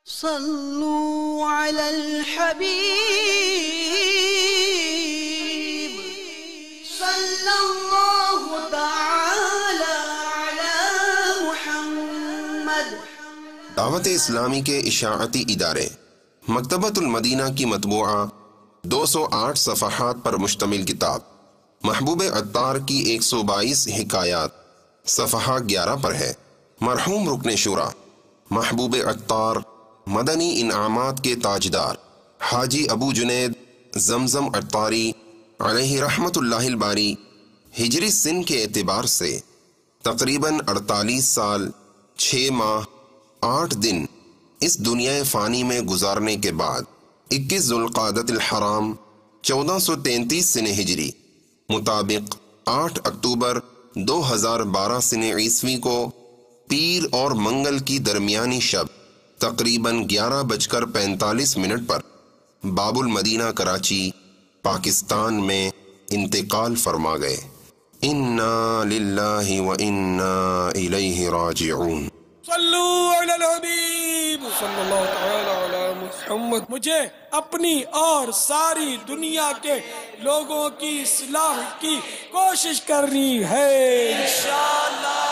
صلوا على الحبيب صلى الله تعالى على محمد۔ دعوت اسلامی کے اشاعتی ادارے مکتبۃ المدینہ کی مطبوعہ 208 صفحات پر مشتمل کتاب محبوب عطار کی 122 حکایات صفحہ 11 پر ہے۔ مرحوم رکن شورا محبوب عطار مدنی انعامات کے تاجدار حاجی ابو جنید زمزم عطاری علیہ رحمت اللہ الباری ہجری سن کے اعتبار سے تقریباً 48 سال 6 ماہ 8 دن اس دنیا فانی میں گزارنے کے بعد 21 ذوالقعدۃ الحرام 1433 سن ہجری مطابق 8 اکتوبر 2012 سن عیسوی کو پیر اور منگل کی درمیانی شب تقریباً 11:45 پر باب المدینہ کراچی پاکستان میں انتقال فرما گئے۔ انا للہ و انا الیہ راجعون۔ صلو علی الحبیب صلی اللہ تعالی علی محمد۔ مجھے اپنی اور ساری دنیا کے لوگوں کی اصلاح کی کوشش کرنی ہے انشاءاللہ۔